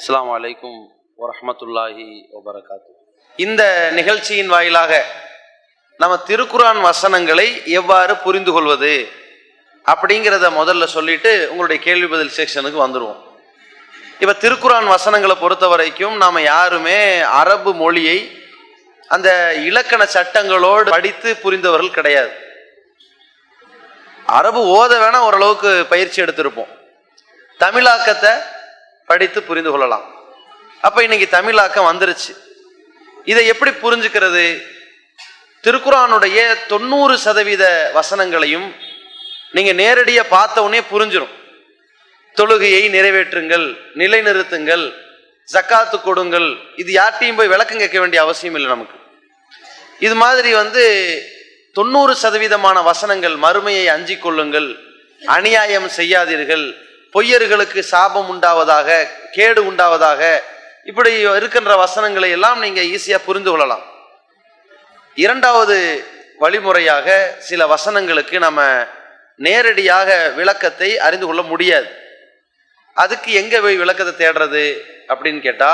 அஸ்ஸலாமு அலைக்கும் வரஹ்மத்துல்லாஹி வபரகாத்துஹு. இந்த நிகழ்ச்சியின் வாயிலாக நம்ம திருக்குர்ஆன் வசனங்களை எவ்வாறு புரிந்து கொள்வது அப்படிங்கிறத முதல்ல சொல்லிட்டு உங்களுடைய கேள்வி பதில் செக்ஷனுக்கு வந்துடுவோம். இப்போ திருக்குர்ஆன் வசனங்களை பொறுத்த வரைக்கும் நாம் யாருமே அரபு மொழியை அந்த இலக்கண சட்டங்களோடு படித்து புரிந்தவர்கள் கிடையாது. அரபு ஓத வேணா ஓரளவுக்கு பயிற்சி எடுத்திருப்போம், தமிழாக்கத்தை படித்து புரிந்து கொள்ளலாம். அப்போ இன்னைக்கு தமிழாக்கம் வந்துருச்சு. இதை எப்படி புரிஞ்சுக்கிறது? திருக்குர்ஆனுடைய 90% வசனங்களையும் நீங்கள் நேரடியாக பார்த்த உடனே புரிஞ்சிடும். தொழுகையை நிறைவேற்றுங்கள், நிலைநிறுத்துங்கள், ஜக்காத்து கொடுங்கள், இது யார்ட்டையும் போய் விளக்கம் கேட்க வேண்டிய அவசியம் இல்லை நமக்கு. இது மாதிரி 90% வசனங்கள், மறுமையை அஞ்சிக் கொள்ளுங்கள், அநியாயம் செய்யாதீர்கள், பொய்யர்களுக்கு சாபம் உண்டாவதாக, கேடு உண்டாவதாக, இப்படி இருக்கின்ற வசனங்களை எல்லாம் நீங்க ஈஸியா புரிந்து கொள்ளலாம். இரண்டாவது வழிமுறையாக சில வசனங்களுக்கு நம்ம நேரடியாக விளக்கத்தை அறிந்து கொள்ள முடியாது. அதுக்கு எங்க போய் விளக்கத்தை தேடுறது அப்படின்னு கேட்டா,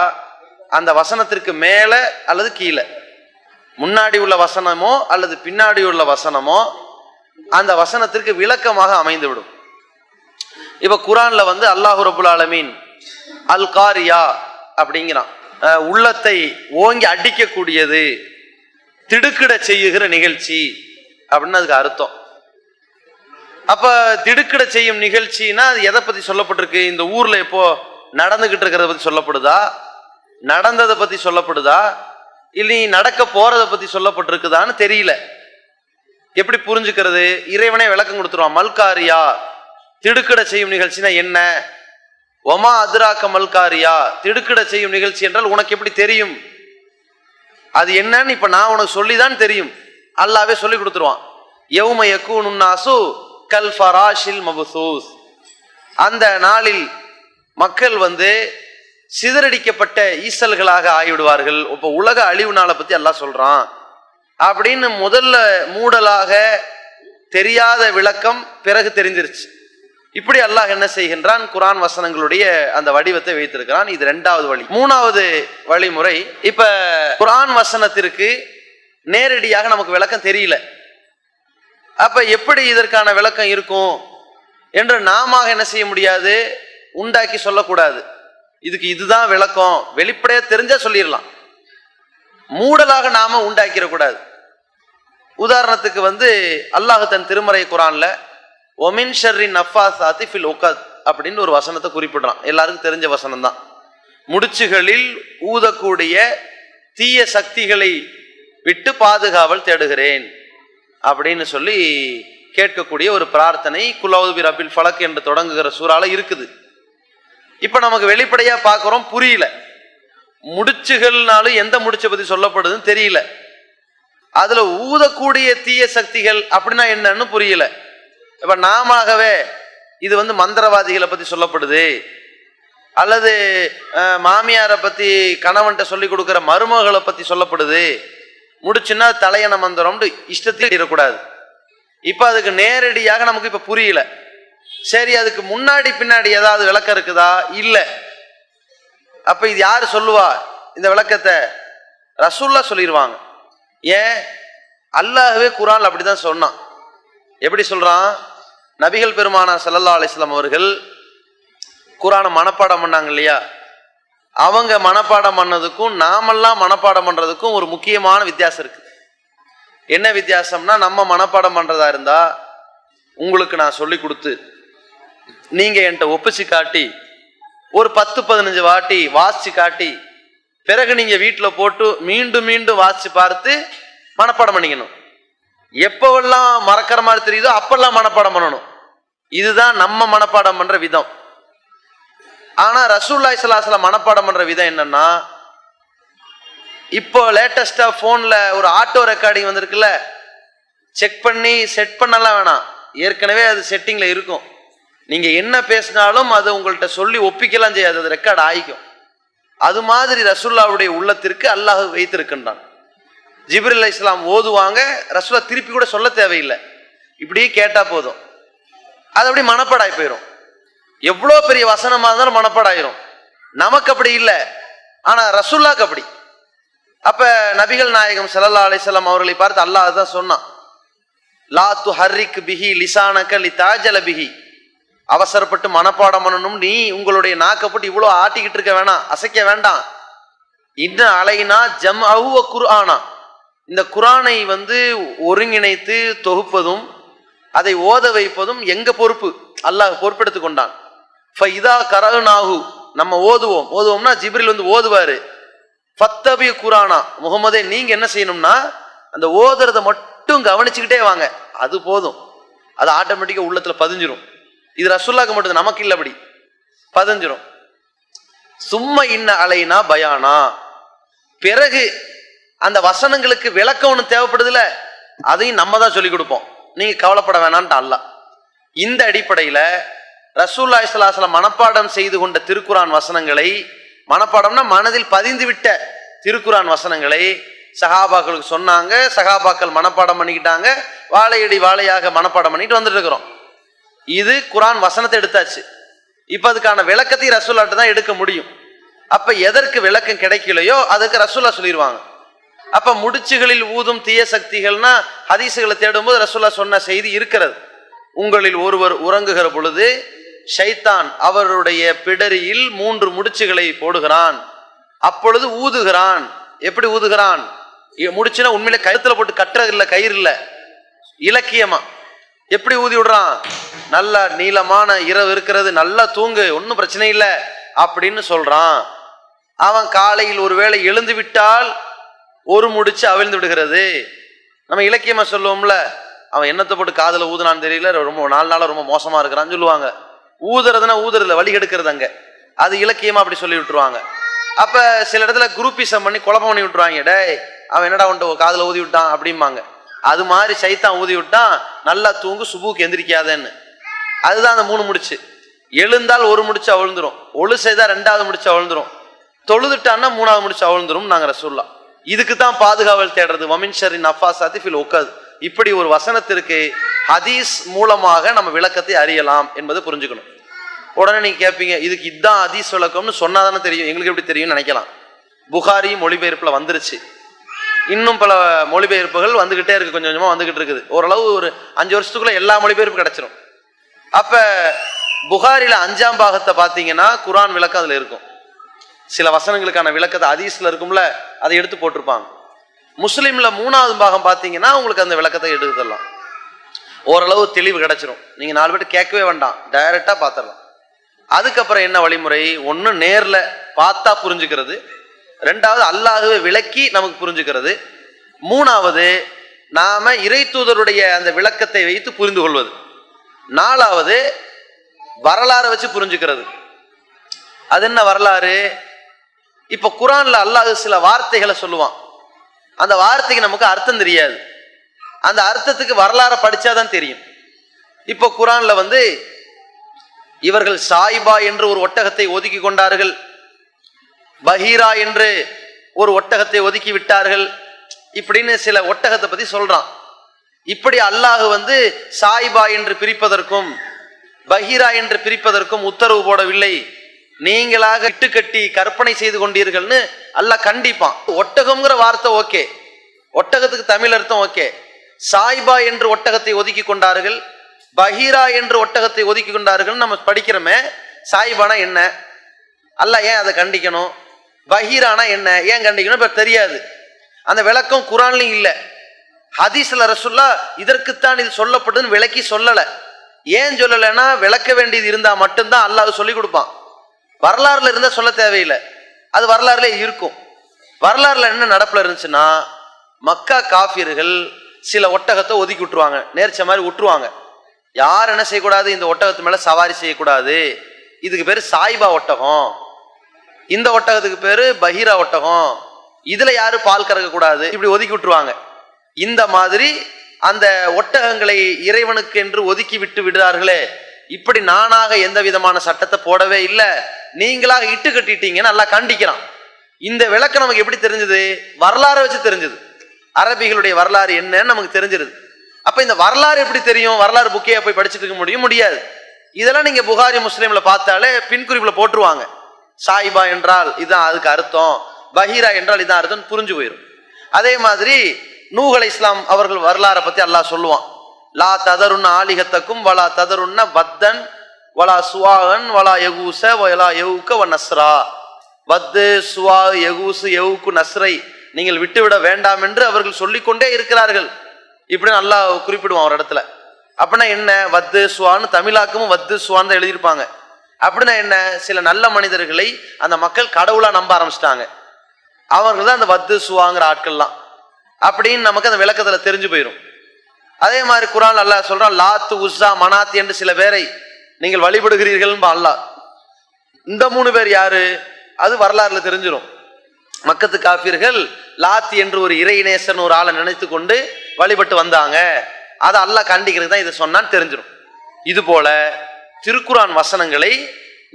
அந்த வசனத்திற்கு மேல அல்லது கீழே, முன்னாடி உள்ள வசனமோ அல்லது பின்னாடி உள்ள வசனமோ அந்த வசனத்திற்கு விளக்கமாக அமைந்து விடும். இப்ப குர்ஆன்ல அல்லாஹ் ரப்புல் ஆலமீன் அல் காரியா அப்படிங்கிறான், உள்ளத்தை ஓங்கி அடிக்கக்கூடியது, திடுக்கிட செய்யுகிற நிகழ்ச்சி அப்படின்னு அதுக்கு அர்த்தம். அப்ப திடுக்கிட செய்யும் நிகழ்ச்சின்னா அது எதை பத்தி சொல்லப்பட்டிருக்கு? இந்த ஊர்ல இப்போ நடந்துகிட்டு இருக்கிறத பத்தி சொல்லப்படுதா, நடந்ததை பத்தி சொல்லப்படுதா, இல்லை நடக்க போறதை பத்தி சொல்லப்பட்டிருக்குதான்னு தெரியல. எப்படி புரிஞ்சுக்கிறது? இறைவனே விளக்கம் கொடுத்துருவான். மல்காரியா, திடுக்கிட செய்யும் நிகழ்ச்சினா என்ன? ஒமா அதுராக்க மல்காரியா, திடுக்கிட செய்யும் நிகழ்ச்சி என்றால் உனக்கு எப்படி தெரியும்? அது என்னன்னு இப்ப நான் உனக்கு சொல்லிதான் தெரியும். அல்லாஹ்வே சொல்லி கொடுத்துருவான். யௌம யகூனுன் நாசு கல் ஃபராஷில் மபசூஸ், அந்த நாளில் மக்கள் சிதறடிக்கப்பட்ட ஈசல்களாக ஆகிவிடுவார்கள். இப்ப உலக அழிவு நாளை பத்தி அல்லாஹ் சொல்றான் அப்படின்னு முதல்ல மூடலாக தெரியாத விளக்கம் பிறகு தெரிஞ்சிருச்சு. இப்படி அல்லாஹ் என்ன செய்கின்றான்? குர்ஆன் வசனங்களுடைய அந்த வடிவத்தை வைத்திருக்கிறான். இது இரண்டாவது வழி. மூணாவது வழிமுறை, இப்ப குர்ஆன் வசனத்திற்கு நேரடியாக நமக்கு விளக்கம் தெரியல. அப்ப எப்படி இதற்கான விளக்கம் இருக்கும் என்று நாம என்ன செய்ய முடியாது, உண்டாக்கி சொல்லக்கூடாது. இதுக்கு இதுதான் விளக்கம் வெளிப்படையா தெரிஞ்சா சொல்லிடலாம். மூடலாக நாம உண்டாக்கிடக்கூடாது. உதாரணத்துக்கு அல்லாஹ் தன் திருமறை குர்ஆன்ல ஒமின் ஷர்ரி நஃபாசாத்தி ஃபில் உகத் அப்படின்னு ஒரு வசனத்தை குறிப்பிடுறான். எல்லாருக்கும் தெரிஞ்ச வசனம் தான். முடிச்சுகளில் ஊதக்கூடிய தீய சக்திகளை விட்டு பாதுகாவல் தேடுகிறேன் அப்படின்னு சொல்லி கேட்கக்கூடிய ஒரு பிரார்த்தனை குல் பி ரப்பில் ஃபலக் என்று தொடங்குகிற சூறால இருக்குது. இப்ப நமக்கு வெளிப்படையா பார்க்கிறோம், புரியல. முடிச்சுகள்னாலும் எந்த முடிச்சை பத்தி சொல்லப்படுதுன்னு தெரியல. அதுல ஊதக்கூடிய தீய சக்திகள் அப்படின்னா என்னன்னு புரியல. இப்ப நாமவே இது மந்திரவாதிகளை பத்தி சொல்லப்படுது, அல்லது மாமியாரை பத்தி கணவன்கிட்ட சொல்லி கொடுக்கிற மருமகளை பத்தி சொல்லப்படுது, முடிச்சுன்னா தலையண மந்திரம்னு இஷ்டத்தில் இடக்கூடாது. இப்ப அதுக்கு நேரடியாக நமக்கு இப்ப புரியல. சரி, அதுக்கு முன்னாடி பின்னாடி ஏதாவது விளக்கம் இருக்குதா? இல்ல. அப்ப இது யாரு சொல்லுவா இந்த விளக்கத்தை? ரசூலுல்லாஹ் சொல்லிடுவாங்க. ஏன்? அல்லாஹ்வே குர்ஆன்ல அப்படிதான் சொன்னான். எப்படி சொல்றான்? நபிகள் பெருமானார் ஸல்லல்லாஹு அலைஹி வஸல்லம் அவர்கள் குர்ஆனை மனப்பாடம் பண்ணாங்க இல்லையா? அவங்க மனப்பாடம் பண்ணதுக்கும் நாமெல்லாம் மனப்பாடம் பண்றதுக்கும் ஒரு முக்கியமான வித்தியாசம் இருக்கு. என்ன வித்தியாசம்னா, நம்ம மனப்பாடம் பண்றதா இருந்தா உங்களுக்கு நான் சொல்லி கொடுத்து நீங்க என்கிட்ட ஒப்பிச்சு காட்டி ஒரு 10-15 வாட்டி வாசிச்சு காட்டி பிறகு நீங்க வீட்டுல போட்டு மீண்டும் மீண்டும் வாசிச்சு பார்த்து மனப்பாடம் பண்ணிக்கணும். எப்பவெல்லாம் மறக்கிற மாதிரி தெரியுதோ அப்பெல்லாம் மனப்பாடம் பண்ணணும். இதுதான் நம்ம மனப்பாடம் பண்ற விதம். ஆனா ரசூலுல்லாஹி ஸல்லல்லாஹு அலைஹி வஸல்லம் மனப்பாடம் பண்ற விதம் என்னன்னா, இப்போ லேட்டஸ்டா போன்ல ஒரு ஆட்டோ ரெக்கார்டிங் வந்திருக்குல்ல, செக் பண்ணி செட் பண்ணலாம் வேணாம், ஏற்கனவே அது செட்டிங்ல இருக்கும். நீங்க என்ன பேசினாலும் அது உங்கள்கிட்ட சொல்லி ஒப்பிக்கலாம் செய்யாது, அது ரெக்கார்ட் ஆகிக்கும். அது மாதிரி ரசூலுல்லாஹ்வுடைய உள்ளத்திற்கு அல்லாஹ் வைத்திருக்கின்றான். ஜிப்ரீல் அலைஹிஸ்ஸலாம் ஓதுவாங்க, ரசூலுல்லாஹ் திருப்பி கூட சொல்ல தேவையில்லை, இப்படியே கேட்டா போதும், அது அப்படி மனப்பாடாய் போயிடும். எவ்வளோ பெரிய வசனமாக இருந்தாலும் மனப்பாடாயிரும். நமக்கு அப்படி இல்லை, ஆனா ரசூலுல்லாஹ்க்கு அப்படி. அப்ப நபிகள் நாயகம் ஸல்லல்லாஹு அலைஹி வஸல்லம் அவர்களை பார்த்து அல்லாஹ் தான் சொன்னான், லா துஹர்ரிக் பிஹி லிசானக லிதாஜல பிஹி, அவசரப்பட்டு மனப்பாடம் பண்ணணும், நீ உங்களுடைய நாக்கப்பட்டு இவ்வளவு ஆட்டிக்கிட்டு இருக்க வேணாம், அசைக்க வேண்டாம். இன்ன அலைனா ஜம்அஹு வ குர்ஆனா, இந்த குர்ஆனை ஒருங்கிணைத்து தொகுப்பதும் அதை ஓத வைப்பதும் எங்க பொறுப்பு, அல்லாஹ் பொறுப்பெடுத்து கொண்டான். ஃபஇதா கரஅனாஹு, நம்ம ஓதுவோம்னா ஜிப்ரீல் ஓதுவாரு. ஃபத்தபி குர்ஆனா, முகமதே நீங்க என்ன செய்யணும்னா அந்த ஓதுறத மட்டும் கவனிச்சுக்கிட்டே வாங்க, அது போதும், அது ஆட்டோமேட்டிக்கா உள்ளத்துல பதிஞ்சிரும். இது ரசூலுல்லாஹ்க்கு மட்டும், நமக்கு இல்லை, அப்படி பதிஞ்சிரும். சும்ம இன்ன அலைனா பயானா, பிறகு அந்த வசனங்களுக்கு விளக்கம் ஒன்று தேவைப்படுதுல, அதையும் நம்ம தான் சொல்லிக் கொடுப்போம், நீங்க கவலைப்பட வேணான்ட்டு அல்லாஹ். இந்த அடிப்படையில ரசூலுல்லாஹி ஸல்லல்லாஹு அலைஹி வஸல்லம் மனப்பாடம் செய்து கொண்ட திருக்குரான் வசனங்களை, மனப்பாடம்னா மனதில் பதிந்து விட்ட திருக்குரான் வசனங்களை சஹாபாக்களுக்கு சொன்னாங்க, சஹாபாக்கள் மனப்பாடம் பண்ணிக்கிட்டாங்க, வாழையடி வாழையாக மனப்பாடம் பண்ணிட்டு வந்துட்டு இருக்கிறோம். இது குரான் வசனத்தை எடுத்தாச்சு. இப்ப அதுக்கான விளக்கத்தை ரசூலுல்லாஹ்ட்ட தான் எடுக்க முடியும். அப்ப எதற்கு விளக்கம் கிடைக்கலையோ அதுக்கு ரசூலுல்லாஹ் சொல்லிடுவாங்க. அப்ப முடிச்சுகளில் ஊதும் தீய சக்திகள்னா ஹதீசுகளை தேடும்போது ரசூலுல்லாஹ் சொன்ன செய்தி இருக்கிறது. உங்களில் ஒருவர் உறங்குகிற பொழுது ஷைத்தான் அவருடைய பிடரியில் 3 முடிச்சுகளை போடுகிறான், அப்பொழுது ஊதுகிறான். எப்படி ஊதுகிறான்? முடிச்சுன்னா உண்மையில கழுத்துல போட்டு கட்டுறது இல்லை, கயிறு இல்லை, இலக்கியமா எப்படி ஊதி விடுறான்? நல்ல நீளமான இரவு இருக்கிறது, நல்லா தூங்கு, ஒன்றும் பிரச்சனை இல்லை அப்படின்னு சொல்றான். அவன் காலையில் ஒருவேளை எழுந்து விட்டால் ஒரு முடிச்சு அவிழ்ந்து விடுகிறது. நம்ம இலக்கியமா சொல்லுவோம்ல, அவன் என்னத்தை போட்டு காதுல ஊதுனான்னு தெரியல, ரொம்ப 4 நாளா ரொம்ப மோசமா இருக்கிறான்னு சொல்லுவாங்க. ஊதுறதுன்னா ஊதுறதுல வழி எடுக்கிறது, அங்க அது இலக்கியமா அப்படி சொல்லி விட்டுருவாங்க. அப்ப சில இடத்துல குரூப்பிசம் பண்ணி குழப்பம் பண்ணி விட்டுருவாங்க, டேய் அவன் என்னடா வந்துட்டு காதுல ஊதி விட்டான் அப்படிம்பாங்க. அது மாதிரி சைத்தான் ஊதி விட்டான், நல்லா தூங்கு, சுபுக்கு எந்திரிக்காதேன்னு. அதுதான் அந்த 3 முடிச்சு. எழுந்தால் ஒரு முடிச்சு அவிழ்ந்துரும், ஒழு செய்தா 2வது முடிச்சு அவிழ்ந்துரும், தொழுதுட்டான்னா 3வது முடிச்சு அவிழ்ந்துரும் நாங்க ரசூலுல்லாஹ். இதுக்கு தான் பாதுகாவல் தேடுறது. வமின் ஷர்ரி நஃபாசாத்தி ஃபில் உக்கத். இப்படி ஒரு வசனத்திற்கு ஹதீஸ் மூலமாக நம்ம விளக்கத்தை அறியலாம் என்பதை புரிஞ்சுக்கணும். உடனே நீங்க கேட்பீங்க, இதுக்கு இதுதான் ஹதீஸ் விளக்கம்னு சொன்னாதானே தெரியும், எங்களுக்கு எப்படி தெரியும்னு நினைக்கலாம். புகாரி மொழிபெயர்ப்புல வந்துருச்சு, இன்னும் பல மொழிபெயர்ப்புகள் வந்துகிட்டே இருக்கு, கொஞ்சம் கொஞ்சமா வந்துகிட்டு இருக்குது. ஓரளவு ஒரு 5 வருஷத்துக்குள்ள எல்லா மொழிபெயர்ப்பு கிடைச்சிரும். அப்ப புகாரில 5ஆம் பாகத்தை பார்த்தீங்கன்னா குர்ஆன் விளக்கம் அதுல இருக்கும். சில வசனங்களுக்கான விளக்கத்தை ஹதீஸ்ல இருக்கும்ல, அதை எடுத்து போட்டிருப்பாங்க. முஸ்லிம்ல 3வது பாகம் பார்த்தீங்கன்னா உங்களுக்கு அந்த விளக்கத்தை எடுத்துடலாம், ஓரளவு தெளிவு கிடைச்சிரும். நீங்க 4 பேர் கேட்கவே வேண்டாம், டைரக்டா பார்த்துடலாம். அதுக்கப்புறம் என்ன வழிமுறை? ஒன்று நேர்ல பார்த்தா புரிஞ்சுக்கிறது, 2வது அல்லாஹ்வே விளக்கி நமக்கு புரிஞ்சுக்கிறது, 3வது நாம இறை தூதருடைய அந்த விளக்கத்தை வைத்து புரிந்து கொள்வது, 4வது வரலாறு வச்சு புரிஞ்சுக்கிறது. அது என்ன வரலாறு? இப்ப குர்ஆன்ல அல்லாஹ் சில வார்த்தைகளை சொல்லுவான், அந்த வார்த்தைக்கு நமக்கு அர்த்தம் தெரியாது, அந்த அர்த்தத்துக்கு வரலாறை படிச்சாதான் தெரியும். இப்போ குர்ஆன்ல இவர்கள் சாயிபா என்று ஒரு ஒட்டகத்தை ஒதுக்கி கொண்டார்கள், பஹீரா என்று ஒரு ஒட்டகத்தை ஒதுக்கி விட்டார்கள், இப்படின்னு சில ஒட்டகத்தை பத்தி சொல்றான். இப்படி அல்லாஹ் சாயிபா என்று பிரிப்பதற்கும் பஹீரா என்று பிரிப்பதற்கும் உத்தரவு போடவில்லை, நீங்களாக இட்டுக்கட்டி கற்பனை செய்து கொண்டீர்கள்னு அல்லாஹ் கண்டிப்பான். ஒட்டகம்ங்கிற வார்த்தை ஓகே, ஒட்டகத்துக்கு தமிழ் அர்த்தம் ஓகே. சாயிபா என்று ஒட்டகத்தை ஒதுக்கி கொண்டார்கள், பஹீரா என்று ஒட்டகத்தை ஒதுக்கி கொண்டார்கள் நம்ம படிக்கிறோமே. சாயிபானா என்ன, அல்லாஹ் ஏன் அதை கண்டிக்கணும்? பஹீரானா என்ன, ஏன் கண்டிக்கணும்? இப்ப தெரியாது. அந்த விளக்கம் குர்ஆன்லயும் இல்லை, ஹதீஸ்ல ரசூலுல்லாஹ் இதற்குத்தான் இது சொல்லப்படுதுன்னு விளக்கி சொல்லல. ஏன் சொல்லலைன்னா விளக்க வேண்டியது இருந்தா மட்டும்தான் அல்லாஹ் சொல்லி கொடுப்பான். வரலாறுல இருந்தா சொல்ல தேவையில்லை, அது வரலாறுல இருக்கும். வரலாறுல என்ன நடப்புல இருந்துச்சுன்னா, மக்கா காஃபிர்கள் சில ஒட்டகத்தை ஒதுக்கி விட்டுருவாங்க, நேர்ச்ச மாதிரி விட்டுருவாங்க. யார் என்ன செய்யக்கூடாது? இந்த ஒட்டகத்து மேல சவாரி செய்யக்கூடாது, இதுக்கு பேரு சாயிபா ஒட்டகம், இந்த ஒட்டகத்துக்கு பேரு பஹீரா ஒட்டகம், இதுல யாரு பால் கறக்க கூடாது, இப்படி ஒதுக்கி விட்டுருவாங்க. இந்த மாதிரி அந்த ஒட்டகங்களை இறைவனுக்கு என்று ஒதுக்கி விட்டு விடுறார்களே, இப்படி நானாக எந்த விதமான சட்டத்தை போடவே இல்லை, நீங்களாக இட்டு கட்டிட்டீங்கன்னு நல்லா கண்டிக்கிறான். இந்த விளக்கம் நமக்கு எப்படி தெரிஞ்சது? வரலாறை வச்சு தெரிஞ்சது. அரபிகளுடைய வரலாறு என்னன்னு நமக்கு தெரிஞ்சிருது. அப்ப இந்த வரலாறு எப்படி தெரியும்? வரலாறு புக்கையா போய் படிச்சுட்டு இருக்க முடியாது. இதெல்லாம் நீங்க புகாரி முஸ்லீம்ல பார்த்தாலே பின்குறிப்புல போட்டுருவாங்க. சாயிபா என்றால் இதுதான் அதுக்கு அர்த்தம், பஹீரா என்றால் இதுதான் அர்த்தம் புரிஞ்சு போயிடும். அதே மாதிரி நூஹ் அலைஹிஸ்ஸலாம் அவர்கள் வரலாறை பத்தி அல்லாஹ் சொல்லுவான். லா ததருன்ன ஆலிஹத்தக்கும் வலா ததருன்ன வத்தன் வலா சுவாகன் வலா யகூச வலா யவுக்க வ நஸ்ரா. வத்து, சுவா, யகூசு, யவுக்கு, நஸ்ரை நீங்கள் விட்டுவிட வேண்டாம் என்று அவர்கள் சொல்லிக்கொண்டே இருக்கிறார்கள். இப்படின்னு அல்லாஹ் குறிப்பிடுவான் ஒரு இடத்துல. அப்படின்னா என்ன? வத்து சுவான்னு தமிழாக்கமும் வத்து சுவான்னு தான் எழுதியிருப்பாங்க. அப்படின்னா என்ன? சில நல்ல மனிதர்களை அந்த மக்கள் கடவுளா நம்ப ஆரம்பிச்சிட்டாங்க. அவர்கள் தான் அந்த வத்து சுவாங்கிற ஆட்கள்லாம் அப்படின்னு நமக்கு அந்த விளக்கத்துல தெரிஞ்சு போயிடும். அதே மாதிரி குர்ஆன் அல்லாஹ் சொல்றான், லாத்து, உஸ்ஸா, மனாத் என்று சில பேரை நீங்கள் வழிபடுகிறீர்கள் அல்லாஹ். இந்த 3 பேர் யாரு? அது வரலாறுல தெரிஞ்சிடும். மக்கத்து காஃபிர்கள் லாத் என்று ஒரு இறைநேசன் ஒரு ஆளை நினைத்து கொண்டு வழிபட்டு வந்தாங்க. அதை அல்லாஹ் கண்டிக்கிறது தான் இதை சொன்னான்னு தெரிஞ்சிடும். இது போல திருக்குர்ஆன் வசனங்களை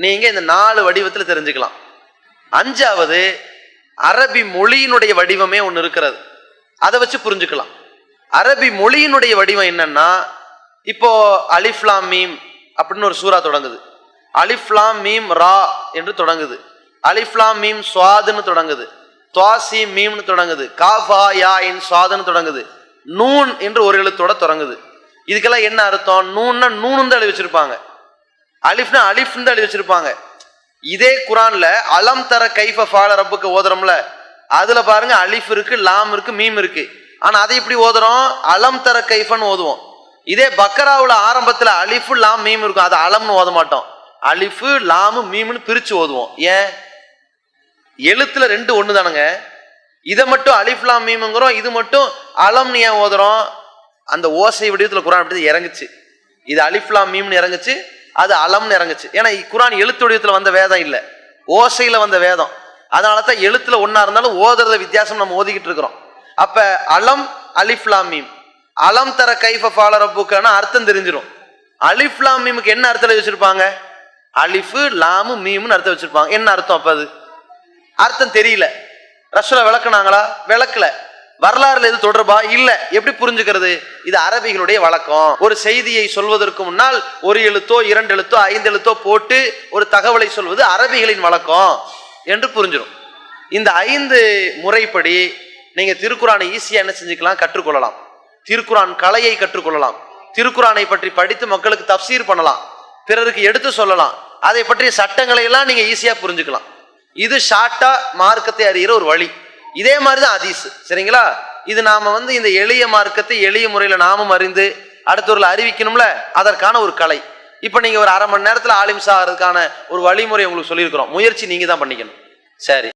நீங்க இந்த 4 வடிவத்தில் தெரிஞ்சுக்கலாம். 5வது அரபி மொழியினுடைய வடிவமே ஒன்று இருக்கிறது, அதை வச்சு புரிஞ்சுக்கலாம். அரபி மொழியினுடைய வடிவம் என்னன்னா, இப்போ அலிஃப் லாம் மீம் அப்படின்னு ஒரு சூரா தொடங்குது. அலிஃப் லாம் மீம் ரா என்று தொடங்குது. அலிஃப் லாம் மீம் ஸ்வாதுன்னு தொடங்குது. துவாசி மீம்னு தொடங்குது. காஃபா யா இன் ஸ்வாதுன்னு தொடங்குது. நூன் என்று ஒரு எழுத்தோட தொடங்குது. இதுக்கெல்லாம் என்ன அர்த்தம்? நூன்னா நூன்னு தான் எழுதி வச்சிருப்பாங்க, அலிஃப்னா அலிஃப்னு தான் எழுதி வச்சிருப்பாங்க. இதே குர்ஆன்ல அலம் தர கைஃப ஃபால ரப்புக்கு ஓதுறோம்ல, அதுல பாருங்க அலிஃப் இருக்கு, லாம் இருக்கு, மீம் இருக்கு. ஆனா அதை இப்படி ஓதுறோம், அலம் தர கைஃபன்னு ஓதுவோம். இதே பக்கராவுல ஆரம்பத்துல அலிஃபு லாம் மீம் இருக்கும், அதை அலம்னு ஓத மாட்டோம், அலிஃபு லாமு மீம்னு பிரிச்சு ஓதுவோம். ஏன்? எழுத்துல 2 ஒண்ணு தானுங்க. இதை மட்டும் அலிஃப் லாம் மீம்ங்கிறோம், இது மட்டும் அலம்னு ஏன் ஓதுறோம்? அந்த ஓசை வடிவத்துல குர்ஆன் அப்படி இறங்குச்சு. இது அலிஃப் லாம் மீம்னு இறங்குச்சு, அது அலம்னு இறங்குச்சு. ஏன்னா குர்ஆன் எழுத்து வடிவத்துல வந்த வேதம் இல்லை, ஓசையில வந்த வேதம். அதனாலதான் எழுத்துல ஒன்னா இருந்தாலும் ஓதுறத வித்தியாசம் நம்ம ஓதிக்கிட்டு இருக்கிறோம். அப்ப அலம் அலிஃப் லாம் மீம், அலம் தர கைஃப ஃபால ரப்புக்கான அர்த்தம் தெரிஞ்சிடும். அலிஃப் லாம் மீமுக்கு என்ன அர்த்தம் வச்சிருப்பாங்க? அலிஃபு லாமு மீம்னு அர்த்தம் வச்சிருப்பாங்க. என்ன அர்த்தம்? அப்ப அது அர்த்தம் தெரியல. ரசூலா விளக்குனாங்களா? விளக்கல. வரலாறுல இது தொடர்பா இல்ல. எப்படி புரிஞ்சுக்கிறது? இது அரபிகளுடைய வழக்கம். ஒரு செய்தியை சொல்வதற்கு முன்னால் ஒரு எழுத்தோ 2 எழுத்தோ 5 எழுத்தோ போட்டு ஒரு தகவலை சொல்வது அரபிகளின் வழக்கம் என்று புரிஞ்சிடும். இந்த 5 முறைப்படி நீங்க திருக்குர்ஆனை ஈஸியா என்ன செஞ்சுக்கலாம்? கற்றுக்கொள்ளலாம். திருக்குர்ஆன் கலையை கற்றுக்கொள்ளலாம். திருக்குர்ஆனை பற்றி படித்து மக்களுக்கு தஃப்சீர் பண்ணலாம், பிறருக்கு எடுத்து சொல்லலாம். அதை பற்றிய சட்டங்களை எல்லாம் நீங்க ஈஸியா புரிஞ்சுக்கலாம். இது ஷார்ட்டா மார்க்கத்தை அறிகிற ஒரு வழி. இதே மாதிரிதான் ஹதீஸ். சரிங்களா? இது நாம இந்த எளிய மார்க்கத்தை எளிய முறையில நாமும் அறிந்து அடுத்தவர்கள் அறிவிக்கணும்ல, அதற்கான ஒரு கலை. இப்ப நீங்க ஒரு 1/2 மணி நேரத்துல ஆலிம்சா ஆகிறதுக்கான ஒரு வழிமுறை உங்களுக்கு சொல்லியிருக்கிறோம். முயற்சி நீங்க தான் பண்ணிக்கணும். சரி.